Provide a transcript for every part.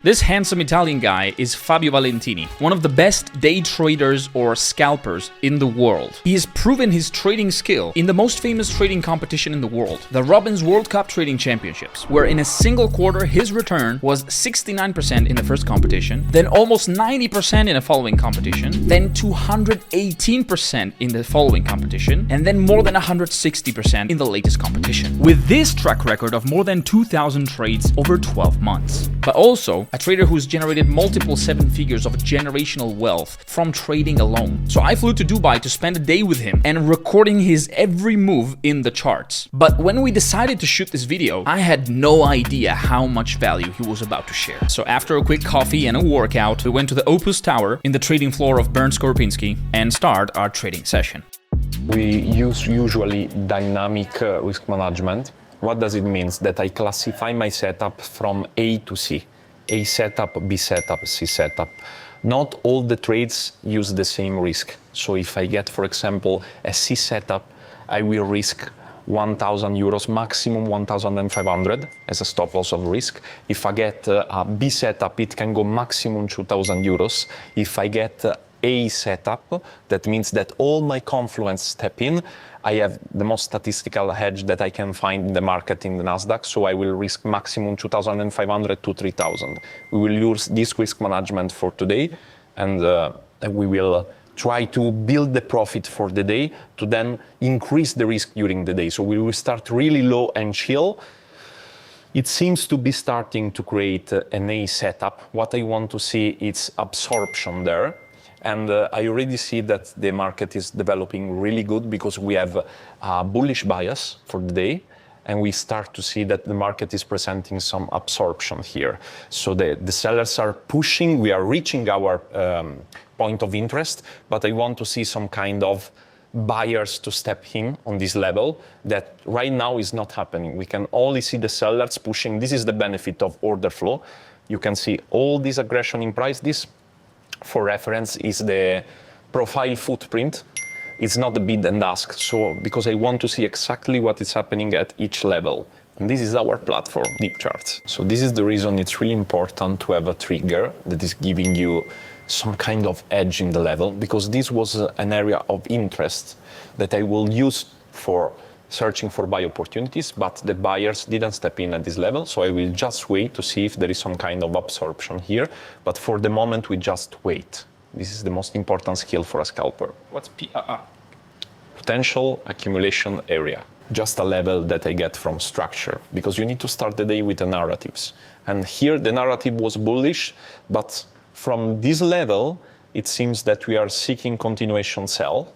This handsome Italian guy is Fabio Valentini, one of the best day traders or scalpers in the world. He has proven his trading skill in the most famous trading competition in the world, the Robbins World Cup Trading Championships, where in a single quarter his return was 69% in the first competition, then almost 90% in a following competition, then 218% in the following competition, and then more than 160% in the latest competition. With this track record of more than 2,000 trades over 12 months. But also, a trader who's generated multiple 7 figures of generational wealth from trading alone. So I flew to Dubai to spend a day with him and recording his every move in the charts. But when we decided to shoot this video, I had no idea how much value he was about to share. So after a quick coffee and a workout, we went to the Opus Tower in the trading floor of Bernd Skorupinski and start our trading session. We use usually dynamic risk management. What does it mean? That I classify my setup from A to C. A setup, B setup, C setup. Not all the trades use the same risk. So if I get, for example, a C setup, I will risk 1,000 euros, maximum 1,500 as a stop loss of risk. If I get a B setup, it can go maximum 2,000 euros. If I get A setup, that means that all my confluence step in. I have the most statistical hedge that I can find in the market in the Nasdaq, so I will risk maximum 2,500 to 3,000. We will use this risk management for today, and we will try to build the profit for the day to then increase the risk during the day. So we will start really low and chill. It seems to be starting to create an A setup. What I want to see is absorption there. And I already see that the market is developing really good because we have a bullish bias for the day, and we start to see that the market is presenting some absorption here. So the sellers are pushing, we are reaching our point of interest, but I want to see some kind of buyers to step in on this level that right now is not happening. We can only see the sellers pushing. This is the benefit of order flow. You can see all this aggression in price. This, for reference, is the profile footprint. It's not the bid and ask. So because I want to see exactly what is happening at each level. And this is our platform, Deep Charts. So this is the reason it's really important to have a trigger that is giving you some kind of edge in the level, because this was an area of interest that I will use for searching for buy opportunities, but the buyers didn't step in at this level, so I will just wait to see if there is some kind of absorption here. But for the moment, we just wait. This is the most important skill for a scalper. What's PAA? Potential accumulation area. Just a level that I get from structure, because you need to start the day with the narratives. And here the narrative was bullish, but from this level, it seems that we are seeking continuation sell.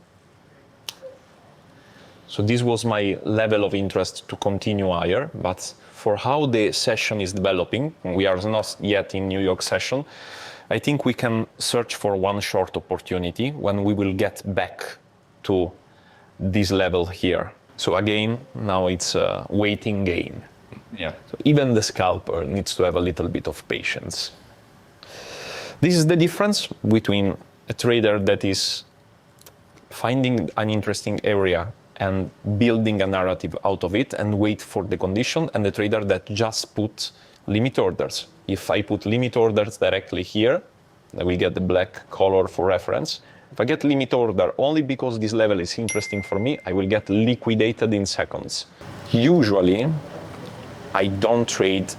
So this was my level of interest to continue higher, but for how the session is developing, we are not yet in New York session, I think we can search for one short opportunity when we will get back to this level here. So again, now it's a waiting game. Yeah. So even the scalper needs to have a little bit of patience. This is the difference between a trader that is finding an interesting area and building a narrative out of it and wait for the condition, and the trader that just put limit orders. If I put limit orders directly here, I will get the black color for reference. If I get limit order only because this level is interesting for me, I will get liquidated in seconds. Usually, I don't trade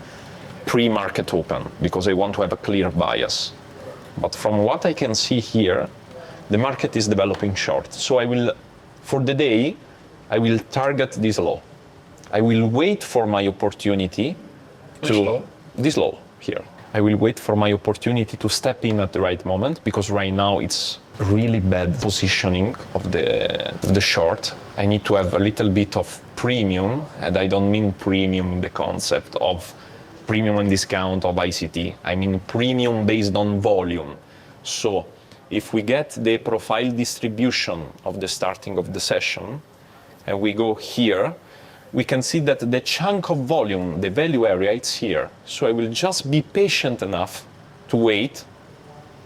pre-market open because I want to have a clear bias. But from what I can see here, the market is developing short. So I will, for the day, I will target this low. I will wait for my opportunity to this low here. I will wait for my opportunity to step in at the right moment, because right now it's really bad positioning of the short. I need to have a little bit of premium, and I don't mean premium in the concept of premium and discount of ICT. I mean premium based on volume. So if we get the profile distribution of the starting of the session, and we go here, we can see that the chunk of volume, the value area, it's here. So I will just be patient enough to wait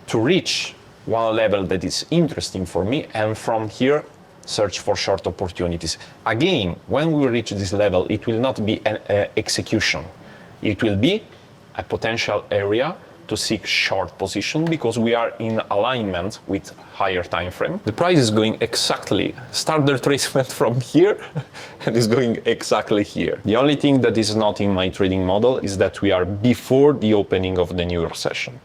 to reach one level that is interesting for me, and from here, search for short opportunities. Again, when we reach this level, it will not be an execution. It will be a potential area to seek short position because we are in alignment with higher time frame. The price is going exactly, start the retracement from here and is going exactly here. The only thing that is not in my trading model is that we are before the opening of the New York session.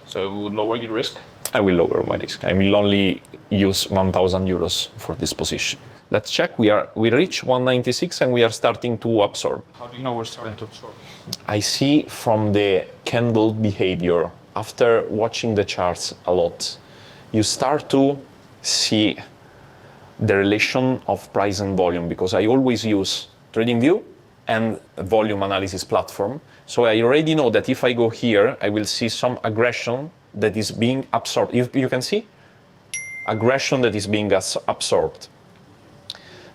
So we would lower your risk? I will lower my risk. I will only use 1,000 euros for this position. Let's check. We reach 196 and we are starting to absorb. How do you know we're starting to absorb? I see from the candle behavior, after watching the charts a lot, you start to see the relation of price and volume, because I always use TradingView and volume analysis platform. So I already know that if I go here, I will see some aggression that is being absorbed. You can see aggression that is being absorbed.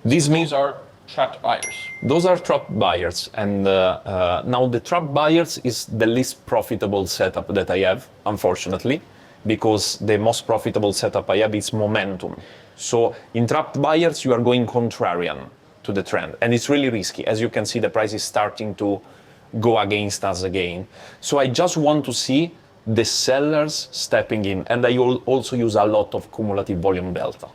This means are trapped buyers. those are trapped buyers, and now the trapped buyers is the least profitable setup that I have, unfortunately, because the most profitable setup I have is momentum. So in trapped buyers, you are going contrarian to the trend, and it's really risky. As you can see, the price is starting to go against us again. So I just want to see the sellers stepping in, and I also use a lot of cumulative volume delta.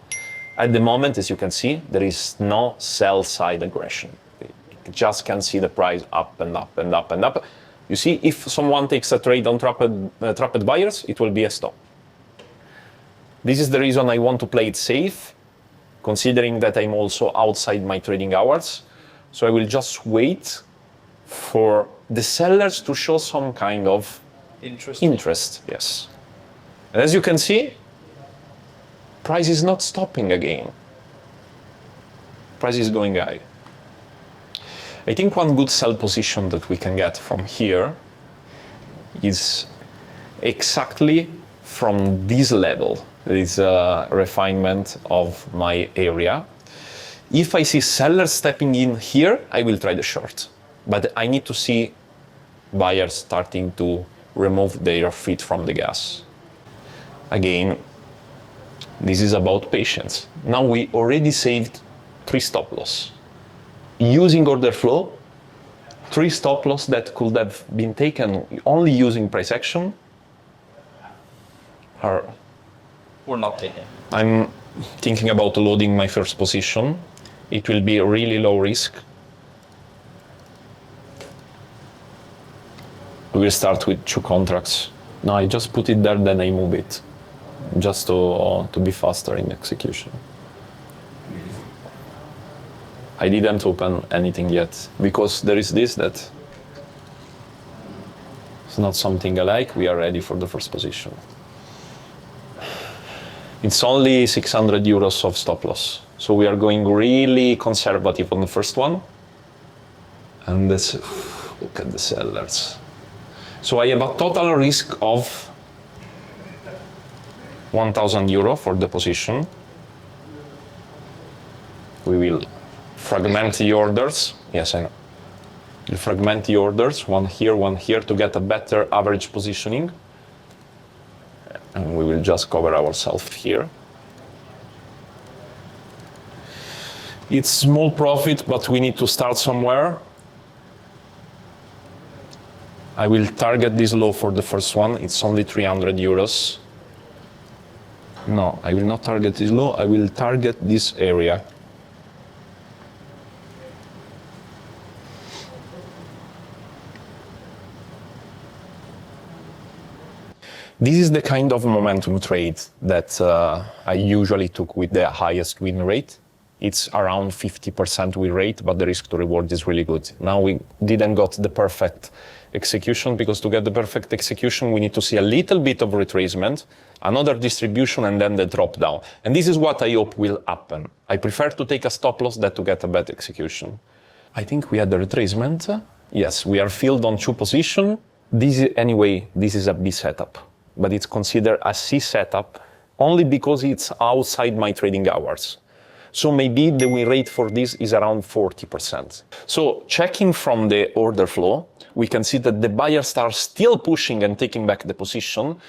At the moment, as you can see, there is no sell side aggression. You just can see the price up and up and up and up. You see, if someone takes a trade on trapped buyers, it will be a stop. This is the reason I want to play it safe, considering that I'm also outside my trading hours. So I will just wait for the sellers to show some kind of interest. Yes. And as you can see, price is not stopping again. Price is going high. I think one good sell position that we can get from here is exactly from this level. There is a refinement of my area. If I see sellers stepping in here, I will try the short. But I need to see buyers starting to remove their feet from the gas. Again, this is about patience. Now we already saved 3 stop loss. Using order flow, 3 stop loss that could have been taken only using price action are... We're not taking. I'm thinking about loading my first position. It will be really low risk. We will start with 2 contracts. No, I just put it there, then I move it, just to be faster in execution. I didn't open anything yet, because there is this that it's not something I like. We are ready for the first position. It's only 600 euros of stop loss. So we are going really conservative on the first one. And let's look at the sellers. So I have a total risk of 1,000 euro for the position. We will fragment the orders. Yes, I know. We'll fragment the orders, one here, to get a better average positioning. And we will just cover ourselves here. It's small profit, but we need to start somewhere. I will target this low for the first one. It's only 300 euros. No, I will not target this low. I will target this area. This is the kind of momentum trade that I usually took with the highest win rate. It's around 50% win rate, but the risk to reward is really good. Now we didn't got the perfect execution, because to get the perfect execution, we need to see a little bit of retracement, another distribution, and then the drop down. And this is what I hope will happen. I prefer to take a stop loss than to get a bad execution. I think we had the retracement. Yes, we are filled on 2 positions. Anyway, this is a B setup, but it's considered a C setup only because it's outside my trading hours. So maybe the win rate for this is around 40%. So checking from the order flow, we can see that the buyers are still pushing and taking back the position.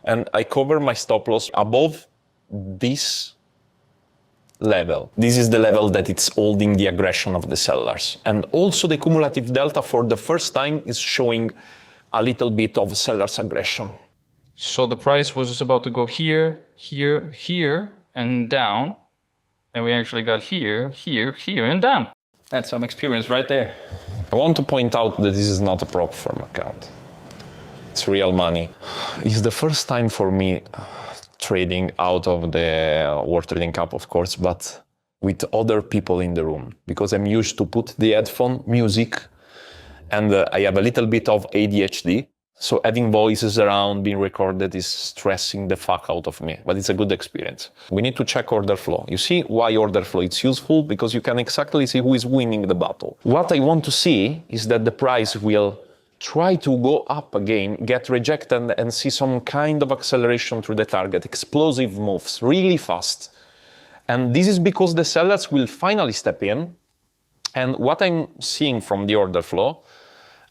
And I cover my stop loss above this level. This is the level that it's holding the aggression of the sellers. And also the cumulative delta for the first time is showing a little bit of seller's aggression. So the price was just about to go here, here, here, and down. And we actually got here, here, here, and down. That's some experience right there. I want to point out that this is not a prop firm account. It's real money. It's the first time for me trading out of the World Trading Cup, of course, but with other people in the room, because I'm used to put the headphone music, and I have a little bit of ADHD. So having voices around being recorded is stressing the fuck out of me, but it's a good experience. We need to check order flow. You see why order flow is useful? Because you can exactly see who is winning the battle. What I want to see is that the price will try to go up again, get rejected, and see some kind of acceleration through the target, explosive moves, really fast. And this is because the sellers will finally step in. And what I'm seeing from the order flow,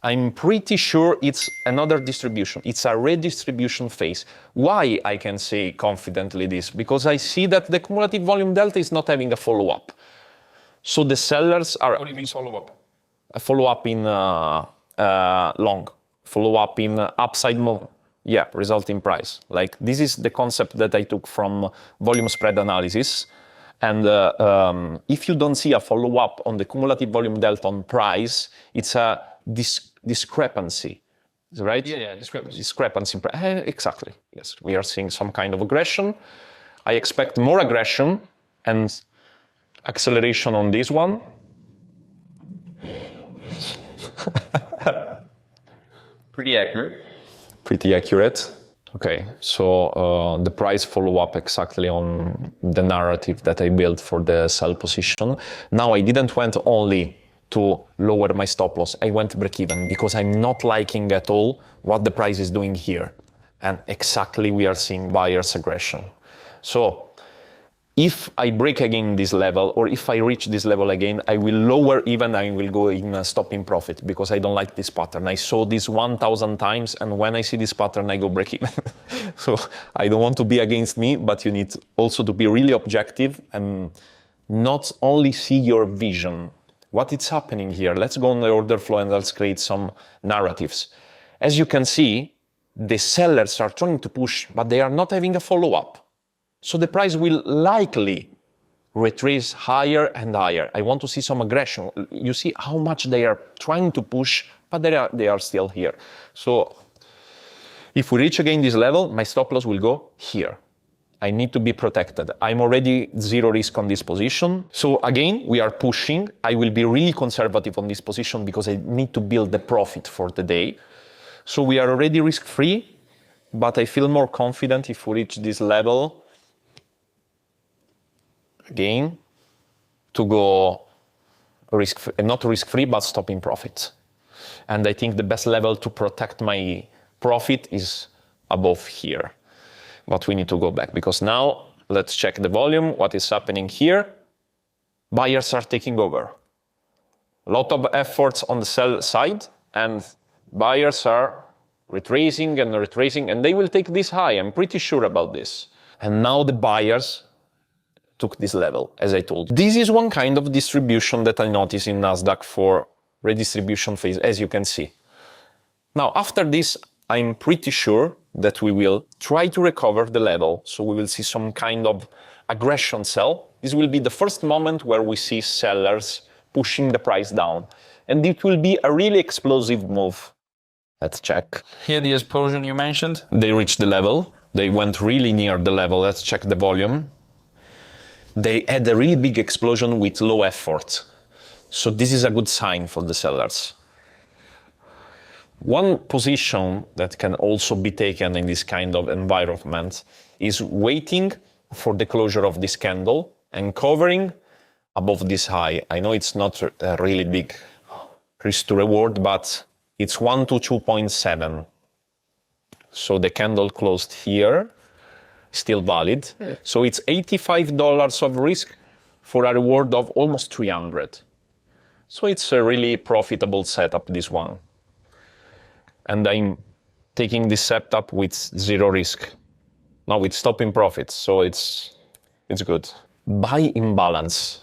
I'm pretty sure it's another distribution. It's a redistribution phase. Why I can say confidently this? Because I see that the cumulative volume delta is not having a follow-up. So the sellers are... What do you mean follow-up? A follow-up in long. Follow-up in upside move. Yeah, result in price. Like, this is the concept that I took from volume spread analysis. And if you don't see a follow-up on the cumulative volume delta on price, it's a discrepancy, right? Yeah, discrepancy. Discrepancy. Exactly. Yes, we are seeing some kind of aggression. I expect more aggression and acceleration on this one. Pretty accurate. Pretty accurate. Okay, so the price follow up exactly on the narrative that I built for the sell position. Now I didn't went only to lower my stop loss, I went break even because I'm not liking at all what the price is doing here. And exactly we are seeing buyer's aggression. So if I break again this level, or if I reach this level again, I will lower even, I will go in a stop in profit because I don't like this pattern. I saw this 1,000 times, and when I see this pattern, I go break even. So I don't want to be against me, but you need also to be really objective and not only see your vision. What is happening here? Let's go on the order flow and let's create some narratives. As you can see, the sellers are trying to push, but they are not having a follow-up. So the price will likely retrace higher and higher. I want to see some aggression. You see how much they are trying to push, but they are still here. So if we reach again this level, my stop loss will go here. I need to be protected. I'm already zero risk on this position. So again, we are pushing. I will be really conservative on this position because I need to build the profit for the day. So we are already risk-free, but I feel more confident if we reach this level again to go not risk-free, but stopping profit. And I think the best level to protect my profit is above here. But we need to go back because now let's check the volume. What is happening here? Buyers are taking over. A lot of efforts on the sell side, and buyers are retracing and retracing, and they will take this high. I'm pretty sure about this. And now the buyers took this level, as I told you. This is one kind of distribution that I notice in Nasdaq for redistribution phase, as you can see. Now, after this, I'm pretty sure that we will try to recover the level. So we will see some kind of aggression sell. This will be the first moment where we see sellers pushing the price down. And it will be a really explosive move. Let's check. Here the explosion you mentioned. They reached the level. They went really near the level. Let's check the volume. They had a really big explosion with low effort. So this is a good sign for the sellers. One position that can also be taken in this kind of environment is waiting for the closure of this candle and covering above this high. I know it's not a really big risk to reward, but it's 1 to 2.7. So the candle closed here, still valid. Yeah. So it's $85 of risk for a reward of almost 300. So it's a really profitable setup, this one. And I'm taking this setup with zero risk. Now with stopping profits, so it's good. Buy imbalance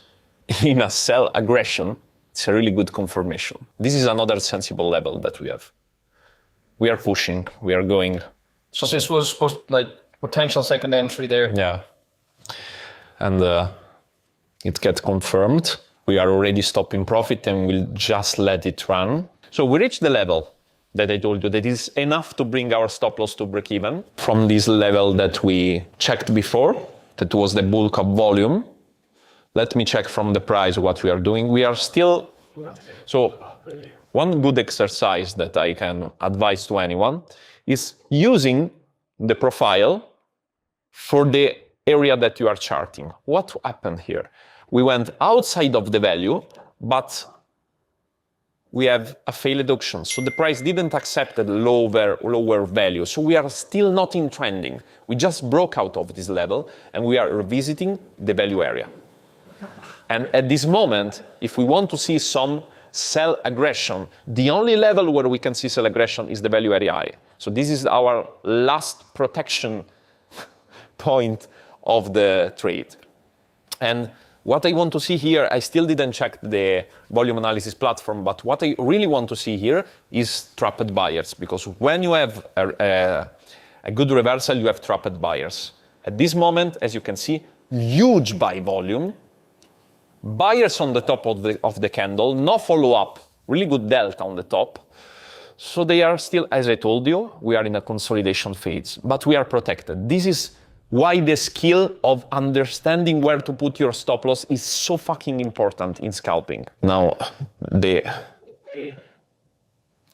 in a sell aggression, it's a really good confirmation. This is another sensible level that we have. We are pushing, we are going. So this was supposed like potential second entry there. Yeah. And it gets confirmed. We are already stopping profit and we'll just let it run. So we reached the level that I told you that is enough to bring our stop loss to break even from this level that we checked before. That was the bulk of volume. Let me check from the price what we are doing. We are still, so one good exercise that I can advise to anyone is using the profile for the area that you are charting. What happened here? We went outside of the value, but we have a failed auction. So the price didn't accept the lower value. So we are still not in trending. We just broke out of this level and we are revisiting the value area. And at this moment, if we want to see some sell aggression, the only level where we can see sell aggression is the value area high. So this is our last protection point of the trade. And what I want to see here, I still didn't check the volume analysis platform, but what I really want to see here is trapped buyers, because when you have a good reversal, you have trapped buyers. At this moment, as you can see, huge buy volume, buyers on the top of the candle, no follow-up, really good delta on the top. So they are still, as I told you, we are in a consolidation phase, but we are protected. This is why the skill of understanding where to put your stop loss is so fucking important in scalping. Now, the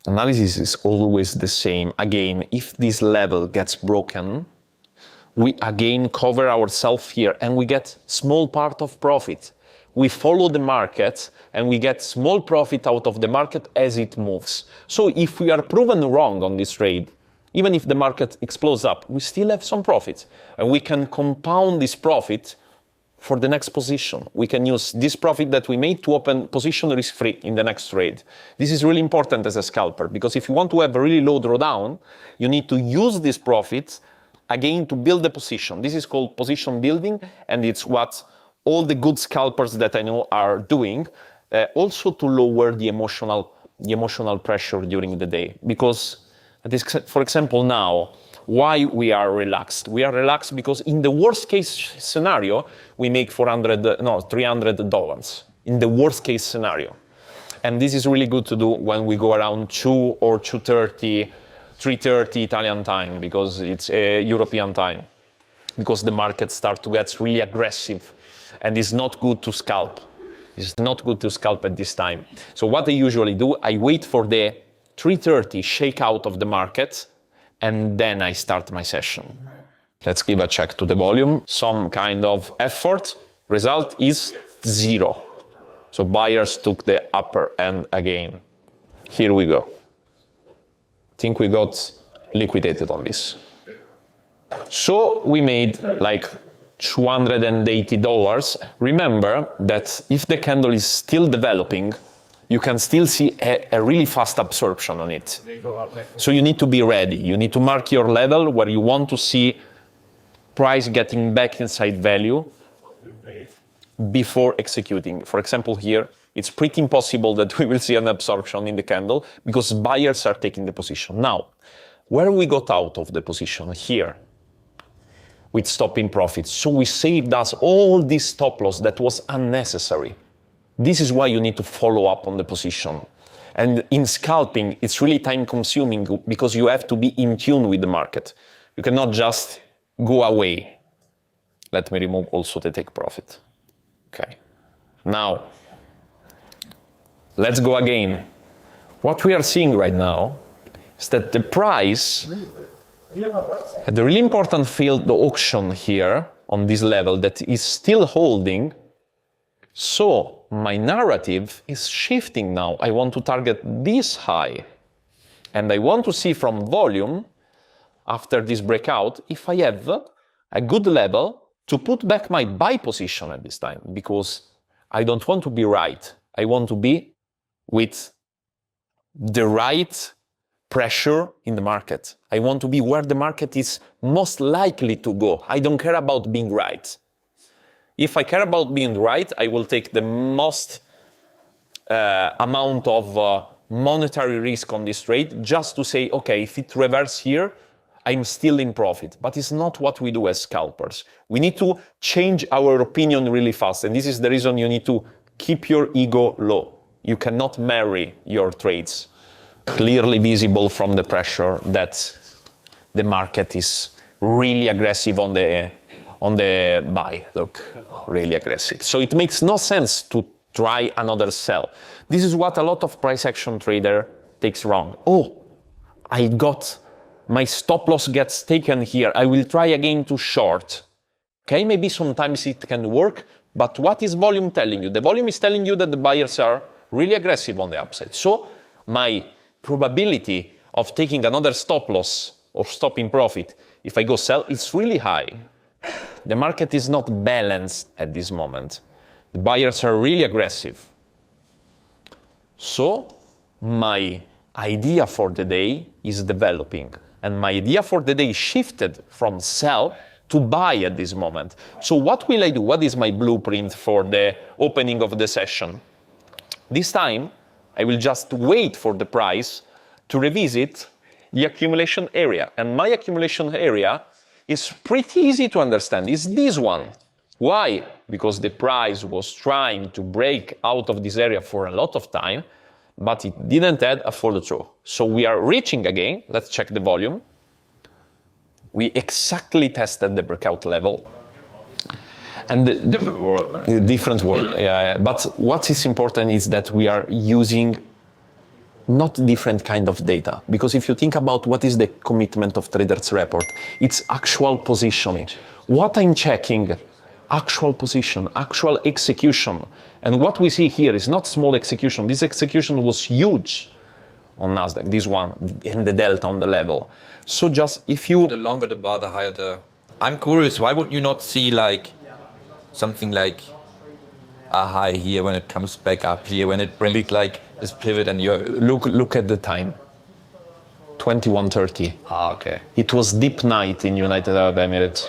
analysis is always the same. Again, if this level gets broken, we again cover ourselves here and we get small part of profit. We follow the market and we get small profit out of the market as it moves. So if we are proven wrong on this trade, even if the market explodes up, we still have some profit. And we can compound this profit for the next position. We can use this profit that we made to open position risk-free in the next trade. This is really important as a scalper, because if you want to have a really low drawdown, you need to use this profit again to build the position. This is called position building, and it's what all the good scalpers that I know are doing, also to lower the emotional pressure during the day. Because for example, now, why we are relaxed? We are relaxed because in the worst case scenario, we make $300 in the worst case scenario. And this is really good to do when we go around 2 or 2:30, 3:30 Italian time, because it's European time, because the market starts to get really aggressive and it's not good to scalp. It's not good to scalp at this time. So what I usually do, I wait for the 3:30 shakeout of the market, and then I start my session. Let's give a check to the volume. Some kind of effort. Result is 0. So buyers took the upper end again. Here we go. I think we got liquidated on this. So we made like $280. Remember that if the candle is still developing, you can still see a really fast absorption on it. So you need to be ready. You need to mark your level where you want to see price getting back inside value before executing. For example, here, it's pretty impossible that we will see an absorption in the candle because buyers are taking the position. Now, where we got out of the position? Here, with stopping profits. So we saved us all this stop loss that was unnecessary. This is why you need to follow up on the position. And in scalping, it's really time consuming because you have to be in tune with the market. You cannot just go away. Let me remove also the take profit. Okay. Now, let's go again. What we are seeing right now is that the price had a really important failed auction here on this level that is still holding. So my narrative is shifting now. I want to target this high. And I want to see from volume, after this breakout, if I have a good level to put back my buy position at this time. Because I don't want to be right. I want to be with the right pressure in the market. I want to be where the market is most likely to go. I don't care about being right. If I care about being right, I will take the most amount of monetary risk on this trade just to say, okay, if it reverses here, I'm still in profit. But it's not what we do as scalpers. We need to change our opinion really fast. And this is the reason you need to keep your ego low. You cannot marry your trades. Clearly visible from the pressure that the market is really aggressive on the buy. Look, really aggressive. So it makes no sense to try another sell. This is what a lot of price action trader takes wrong. Oh, I got my stop loss gets taken here. I will try again to short. Okay, maybe sometimes it can work, but what is volume telling you? The volume is telling you that the buyers are really aggressive on the upside. So my probability of taking another stop loss or stopping profit if I go sell is really high. The market is not balanced at this moment. The buyers are really aggressive. So my idea for the day is developing. And my idea for the day shifted from sell to buy at this moment. So what will I do? What is my blueprint for the opening of the session? This time, I will just wait for the price to revisit the accumulation area. And my accumulation area is pretty easy to understand. It's this one. Why? Because the price was trying to break out of this area for a lot of time, but it didn't have a follow-through. So we are reaching again. Let's check the volume. We exactly tested the breakout level. And different world. Yeah. But what is important is that we are using not different kind of data. Because if you think about what is the commitment of Traders Report, it's actual positioning. What I'm checking, actual position, actual execution. And what we see here is not small execution. This execution was huge on Nasdaq, this one, in the delta on the level. So just if you... The longer the bar, the higher the... I'm curious, why would you not see like something like a high here when it comes back up here, when it brings like this pivot and you're... Look at the time. 21:30. Ah, okay. It was deep night in United Arab Emirates.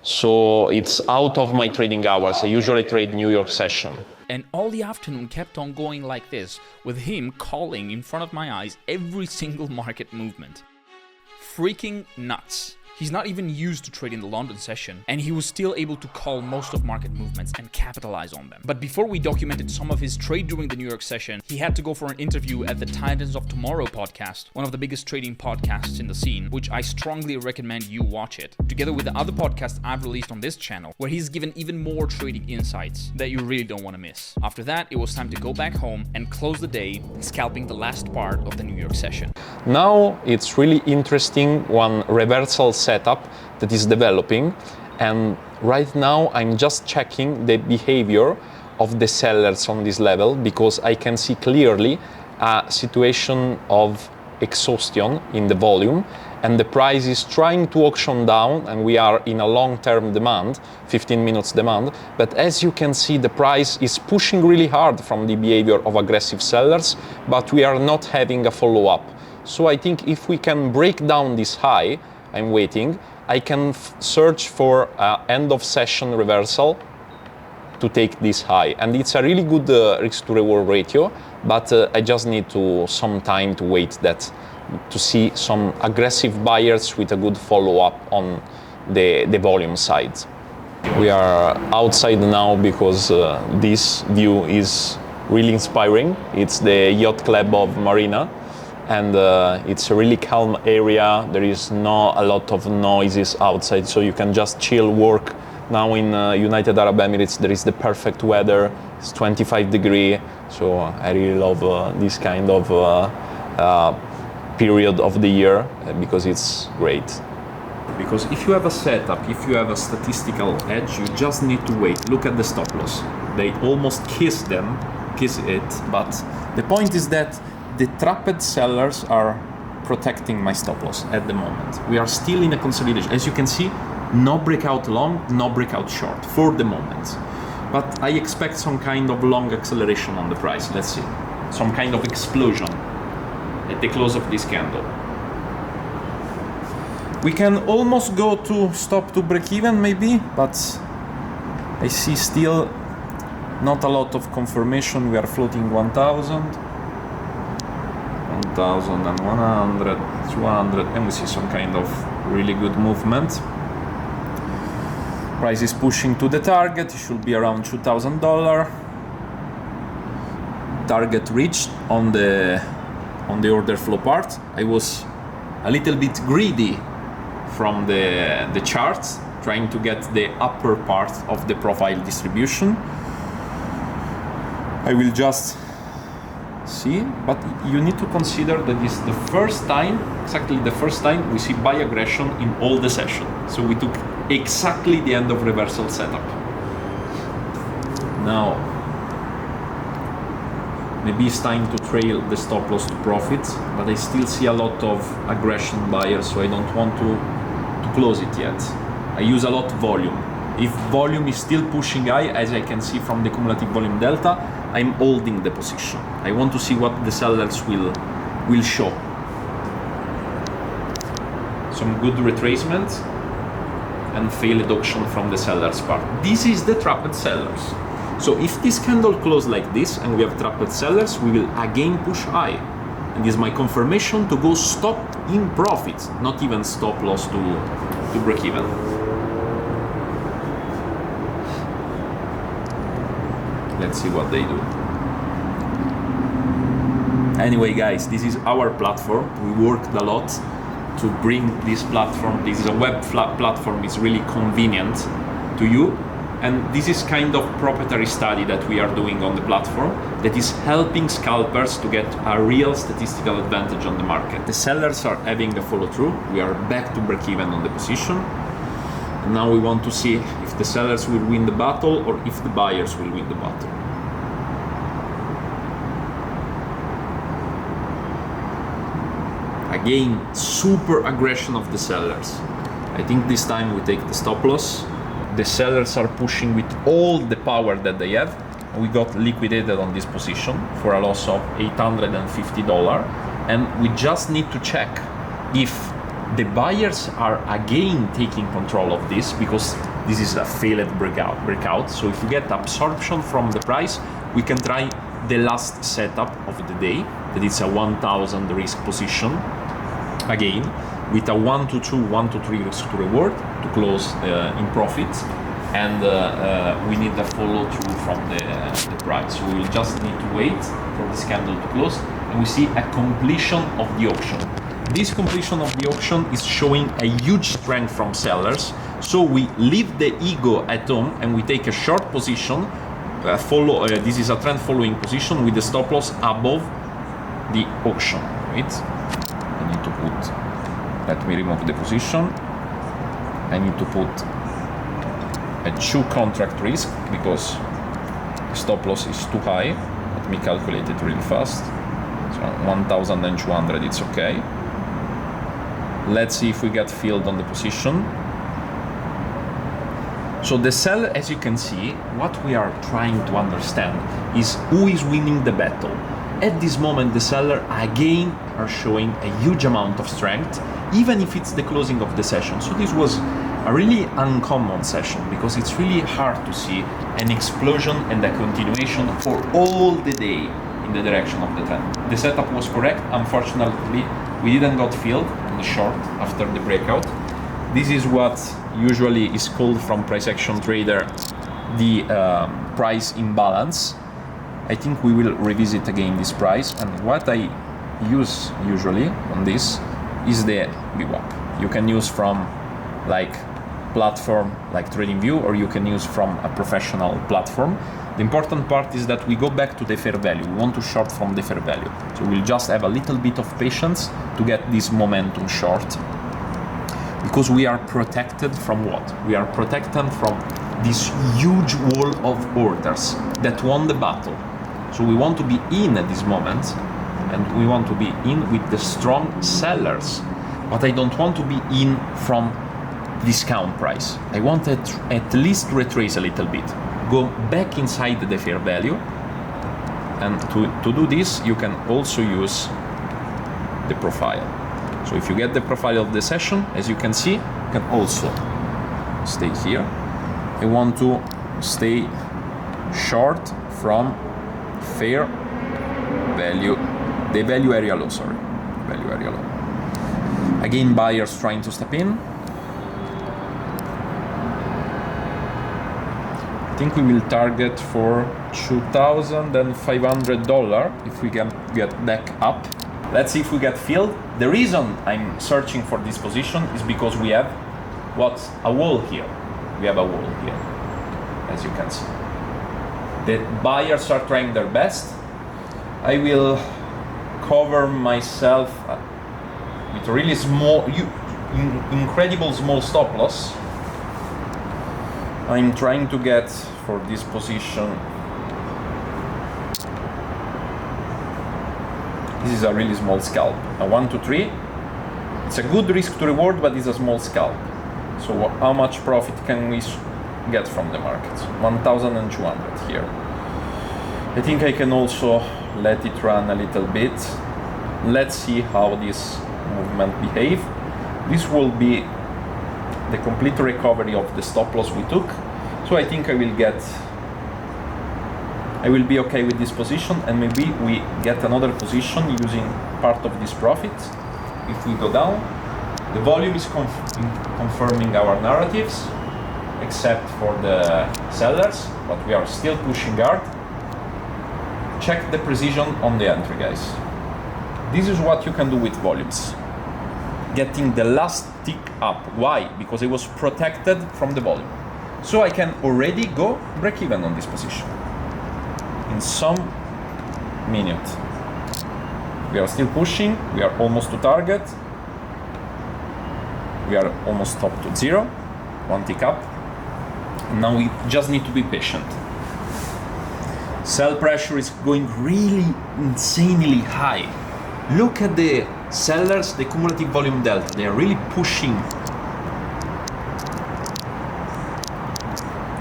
So it's out of my trading hours. I usually trade New York session. And all the afternoon kept on going like this, with him calling in front of my eyes every single market movement. Freaking nuts. He's not even used to trading the London session, and he was still able to call most of market movements and capitalize on them. But before we documented some of his trade during the New York session, he had to go for an interview at the Titans of Tomorrow podcast, one of the biggest trading podcasts in the scene, which I strongly recommend you watch it, together with the other podcasts I've released on this channel, where he's given even more trading insights that you really don't want to miss. After that, it was time to go back home and close the day scalping the last part of the New York session. Now it's really interesting one reversal setup that is developing, and right now I'm just checking the behavior of the sellers on this level, because I can see clearly a situation of exhaustion in the volume, and the price is trying to auction down, and we are in a long-term demand, 15 minutes demand, but as you can see the price is pushing really hard from the behavior of aggressive sellers, but we are not having a follow-up. So I think if we can break down this high, I'm waiting, I can search for end of session reversal to take this high. And it's a really good risk to reward ratio, but I just need some time to wait to see some aggressive buyers with a good follow-up on the volume side. We are outside now because this view is really inspiring. It's the Yacht Club of Marina. And it's a really calm area. There is not a lot of noises outside, so you can just chill, work. Now in United Arab Emirates, there is the perfect weather. It's 25 degrees, so I really love this kind of period of the year because it's great. Because if you have a setup, if you have a statistical edge, you just need to wait. Look at the stop loss. They almost kiss it, but the point is that the trapped sellers are protecting my stop loss at the moment. We are still in a consolidation. As you can see, no breakout long, no breakout short for the moment. But I expect some kind of long acceleration on the price. Let's see. Some kind of explosion at the close of this candle. We can almost go to stop to break even maybe, but I see still not a lot of confirmation. We are floating 1000. 1,100, 200, and we see some kind of really good movement. Price is pushing to the target. It should be around $2,000. Target reached on the order flow part. I was a little bit greedy from the charts, trying to get the upper part of the profile distribution. I will just see, but you need to consider that this is the first time, exactly the first time we see buy aggression in all the session. So we took exactly the end of reversal setup. Now, maybe it's time to trail the stop loss to profits, but I still see a lot of aggression buyers, so I don't want to close it yet. I use a lot volume. If volume is still pushing high, as I can see from the cumulative volume delta, I'm holding the position. I want to see what the sellers will show. Some good retracement and failed auction from the sellers part. This is the trapped sellers. So if this candle close like this and we have trapped sellers, we will again push high. And this is my confirmation to go stop in profits, not even stop loss to break even. Let's see what they do. Anyway, guys, this is our platform. We worked a lot to bring this platform. This is a web platform. It's really convenient to you. And this is kind of proprietary study that we are doing on the platform that is helping scalpers to get a real statistical advantage on the market. The sellers are having the follow through. We are back to break even on the position. And now we want to see if the sellers will win the battle or if the buyers will win the battle. Again, super aggression of the sellers. I think this time we take the stop loss. The sellers are pushing with all the power that they have. We got liquidated on this position for a loss of $850. And we just need to check if the buyers are again taking control of this, because this is a failed breakout. So if you get absorption from the price, we can try the last setup of the day, that is a 1,000 risk position. Again, with a 1 to 2, 1 to 3 risk to reward to close in profit, and we need the follow through from the price. So we will just need to wait for this candle to close, and we see a completion of the auction. This completion of the auction is showing a huge strength from sellers. So we leave the ego at home and we take a short position. This is a trend following position with the stop loss above the auction. Right? I need to put. Let me remove the position. I need to put a 2 contract risk because the stop loss is too high. Let me calculate it really fast. So 1,200, it's okay. Let's see if we get filled on the position. So the seller, as you can see, what we are trying to understand is who is winning the battle. At this moment, the seller again are showing a huge amount of strength, even if it's the closing of the session. So this was a really uncommon session because it's really hard to see an explosion and a continuation for all the day in the direction of the trend. The setup was correct. Unfortunately, we didn't got filled on the short after the breakout. This is what usually is called from price action trader the price imbalance. I think we will revisit again this price, and what I use usually on this is the VWAP. You can use from like platform like TradingView, or you can use from a professional platform. The important part is that we go back to the fair value. We want to short from the fair value. So we'll just have a little bit of patience to get this momentum short, because we are protected from what? We are protected from this huge wall of orders that won the battle. So we want to be in at this moment, and we want to be in with the strong sellers, but I don't want to be in from discount price. I want to at least retrace a little bit, go back inside the fair value, and to do this you can also use the profile. So if you get the profile of the session, as you can see, you can also stay here. I want to stay short from fair value, the value area low, sorry. value very low. Again, buyers trying to step in. I think we will target for $2,500 if we can get back up. Let's see if we get filled. The reason I'm searching for this position is because we have what's a wall here. We have a wall here, as you can see. The buyers are trying their best. I will cover myself with a really small, incredible small stop loss. I'm trying to get for this position. This is a really small scalp, a 1 to 3. It's a good risk to reward, but it's a small scalp. So how much profit can we get from the market? 1,200 here. I think I can also let it run a little bit. Let's see how this movement behave. This will be the complete recovery of the stop loss we took. So I think I will be okay with this position, and maybe we get another position using part of this profit. If we go down, the volume is confirming our narratives, except for the sellers, but we are still pushing hard. Check the precision on the entry, guys. This is what you can do with volumes. Getting the last tick up. Why? Because it was protected from the volume. So I can already go break even on this position in some minute. We are still pushing. We are almost to target. We are almost up to 0. One tick up. And now we just need to be patient. Sell pressure is going really insanely high. Look at the sellers, the cumulative volume delta. They are really pushing.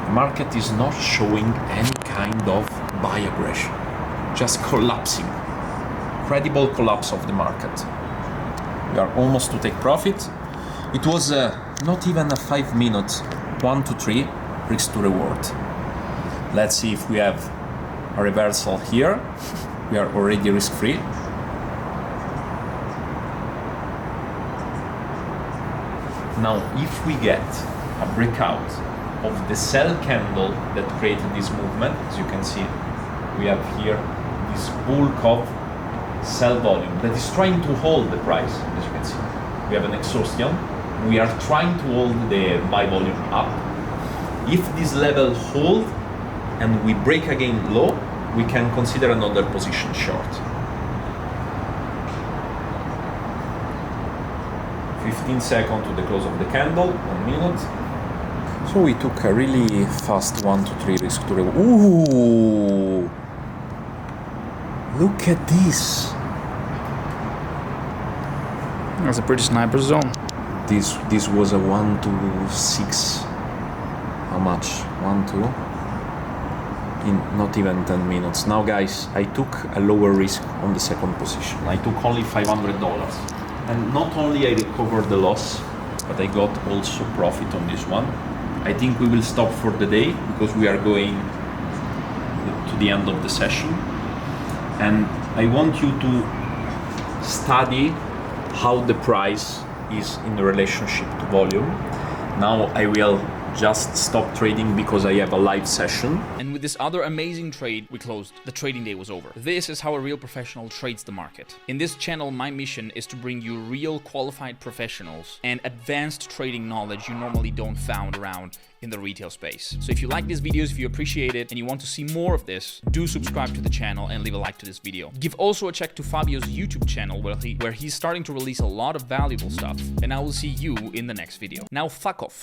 The market is not showing any kind of buy aggression, just collapsing. Incredible collapse of the market. We are almost to take profit. It was not even a 5 minutes, 1 to 3 risk to reward. Let's see if we have a reversal here. We are already risk free. Now, if we get a breakout of the sell candle that created this movement, as you can see, we have here this bulk of sell volume that is trying to hold the price, as you can see. We have an exhaustion. We are trying to hold the buy volume up. If this level hold and we break again low, we can consider another position short. 15 seconds to the close of the candle, 1 minute. So we took a really fast 1 to 3 risk to reward. Ooh! Look at this! That's a pretty sniper zone. This was a 1 to 6. How much? 1 to? In not even 10 minutes. Now guys, I took a lower risk on the second position. I took only $500. And not only I recovered the loss, but I got also profit on this one. I think we will stop for the day because we are going to the end of the session. And I want you to study how the price is in relationship to volume. Now I will just stop trading because I have a live session. And with this other amazing trade, we closed. The trading day was over. This is how a real professional trades the market. In this channel, my mission is to bring you real qualified professionals and advanced trading knowledge you normally don't find around in the retail space. So if you like these videos, if you appreciate it, and you want to see more of this, do subscribe to the channel and leave a like to this video. Give also a check to Fabio's YouTube channel where he's starting to release a lot of valuable stuff. And I will see you in the next video. Now fuck off.